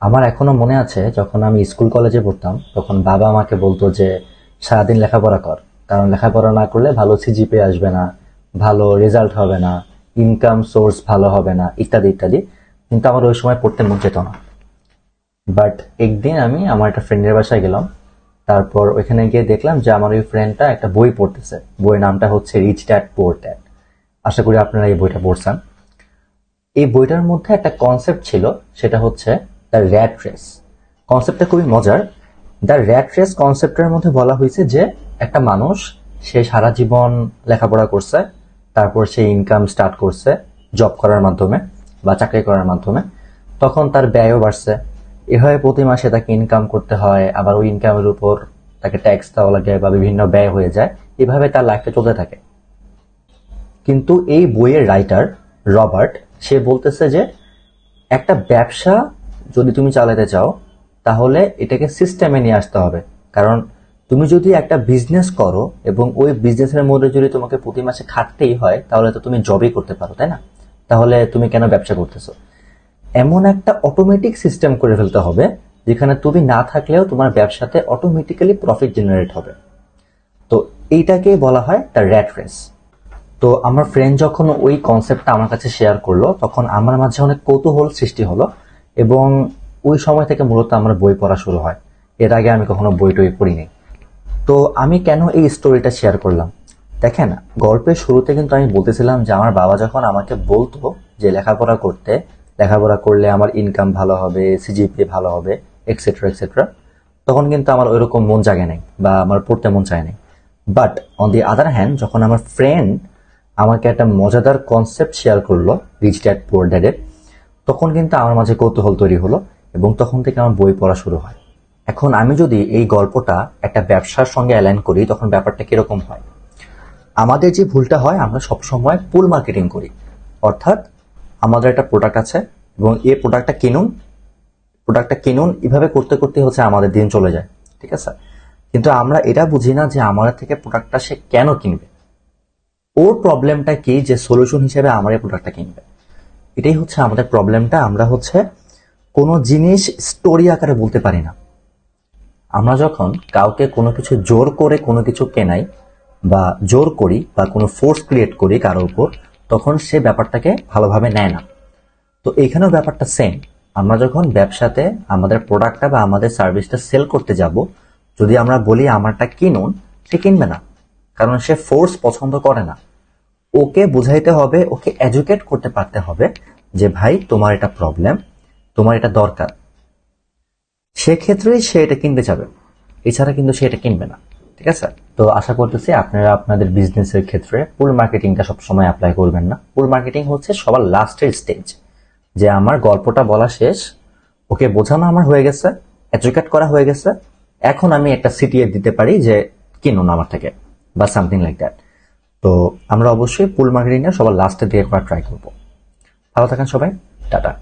আমার এখনো মনে আছে যখন আমি স্কুল কলেজে পড়তাম তখন বাবা আমাকে বলতো যে সারাদিন লেখাপড়া কর, কারণ লেখাপড়া না করলে ভালো সিজিপিএ আসবে না, ভালো রেজাল্ট হবে না, ইনকাম সোর্স ভালো হবে না, ইত্যাদি ইত্যাদি। কিন্তু আমার ওই সময় পড়তে মন যেত না। বাট একদিন আমি আমার একটা ফ্রেন্ডের বাসায় গেলাম। তারপর ওইখানে গিয়ে দেখলাম যে আমার ওই ফ্রেন্ডটা একটা বই পড়তেছে। বইয়ের নামটা হচ্ছে রিচ ড্যাড পুয়ার ড্যাড। আশা করি আপনারা এই বইটা পড়ছেন। এই বইটার মধ্যে একটা কনসেপ্ট ছিল, সেটা হচ্ছে দ্য র্যাট রেস। কনসেপ্টটা খুবই মজার। দ্য র্যাট রেস কনসেপ্টের মধ্যে বলা হয়েছে যে একটা মানুষ, সে সারা জীবন লেখাপড়া করছে, তারপর সে ইনকাম স্টার্ট করছে জব করার মাধ্যমে বা চাকরি করার মাধ্যমে। তখন তার ব্যয়ও বাড়ছে। এভাবে প্রতি মাসে তাকে ইনকাম করতে হয়, আবার ওই ইনকামের উপর তাকে ট্যাক্স দেওয়া লাগে বা বিভিন্ন ব্যয় হয়ে যায়। এভাবে তার লাইফটা চলতে থাকে। কিন্তু এই বইয়ের রাইটার রবার্ট, সে বলতেছে যে একটা ব্যবসা যদি তুমি চালাতে চাও তাহলে এটাকে সিস্টেমে নিয়ে আসতে হবে। কারণ তুমি যদি একটা বিজনেস করো এবং ওই বিজনেসের মধ্যে যদি তোমাকে প্রতি মাসে খাটতেই হয় তাহলে তো তুমি জবই করতে পারো, তাই না? তাহলে তুমি কেন ব্যবসা করতেছো? এমন একটা অটোমেটিক সিস্টেম করে ফেলতে হবে যেখানে তুমি না থাকলেও তোমার ব্যবসাতে অটোমেটিক্যালি প্রফিট জেনারেট হবে। তো এইটাকে বলা হয় দ্য র্যাট রেস। তো আমার ফ্রেন্ড যখন ওই কনসেপ্টটা আমার কাছে শেয়ার করলো তখন আমার মাঝে অনেক কৌতূহল সৃষ্টি হলো, এবং ওই সময় থেকে মূলত আমার বই পড়া শুরু হয়। এর আগে আমি কখনো বই টই পড়িনি। তো আমি কেন এই স্টোরিটা শেয়ার করলাম? দেখেন, গল্পের শুরুতে কিন্তু আমি বলতেছিলাম যে আমার বাবা যখন আমাকে বলতো যে লেখাপড়া করতে, লেখাপড়া করলে আমার ইনকাম ভালো হবে, সিজিপিএ ভালো হবে, এক্সেট্রা এক্সেট্রা, তখন কিন্তু আমার ওইরকম মন জাগে নাই বা আমার পড়তে মন চায় নাই। But on the other hand, যখন আমার ফ্রেন্ড আমাকে একটা মজাদার কনসেপ্ট শেয়ার করলো রিচ ড্যাড পুয়ার ড্যাডের, তখন কিন্তু আমার মাঝে কৌতূহল তৈরি হলো এবং তখন থেকে আমার বই পড়া শুরু হয়। এখন আমি যদি এই গল্পটা একটা ব্যবসার সঙ্গে অ্যালাইন করি তখন ব্যাপারটা কিরকম হয়? আমাদের যে ভুলটা হয়, আমরা সবসময় পুল মার্কেটিং করি। অর্থাৎ আমাদের একটা প্রোডাক্ট আছে এবং এই প্রোডাক্টটা কিনুন, এভাবে করতে করতে হচ্ছে আমাদের দিন চলে যায়। ঠিক আছে? কিন্তু আমরা এটা বুঝি না যে আমাদের থেকে প্রোডাক্টটা সে কেন কিনবে, ওর প্রবলেমটা কি যে সলিউশন হিসেবে আমার এই প্রোডাক্টটা কিনবে। এটাই হচ্ছে আমাদের প্রবলেমটা। আমরা হচ্ছে কোনো জিনিস স্টোরি আকারে বলতে পারি না। আমরা যখন কাউকে কোনো কিছু জোর করে কোনো কিছু কেনাই বা জোর করি বা কোনো ফোর্স ক্রিয়েট করি কারোর উপর, তখন সে ব্যাপারটাকে ভালোভাবে নেয় না। তো এইখানেও ব্যাপারটা সেম। আমরা যখন ব্যবসাতে আমাদের প্রোডাক্টটা বা আমাদের সার্ভিসটা সেল করতে যাব, যদি আমরা বলি আমারটা কিনুন, সে কিনবে না। কারণ সে ফোর্স পছন্দ করে না। ওকে বুঝাইতে হবে, ওকে এডুকেট করতে পারতে হবে যে ভাই তোমার এটা প্রবলেম, তোমার এটা দরকার। সেক্ষেত্রেই সে এটা কিনতে যাবে, এছাড়া কিন্তু সে এটা কিনবে না। ঠিক আছে? তো আশা করতেছি আপনারা আপনাদের বিজনেসের ক্ষেত্রে পুল মার্কেটিংটা সবসময় অ্যাপ্লাই করবেন না। পুল মার্কেটিং হচ্ছে সবার লাস্টের স্টেজ, যে আমার গল্পটা বলা শেষ, ওকে বোঝানো আমার হয়ে গেছে, এডুকেট করা হয়ে গেছে, এখন আমি একটা সিটিয়ে দিতে পারি যে কিনুন আমার থেকে বা সামথিং লাইক দ্যাট। তো আমরা অবশ্যই পুল মার্কেটিংটা সবার লাস্টের দিকে করা ট্রাই করবো। ভালো থাকেন সবাই, টাটা।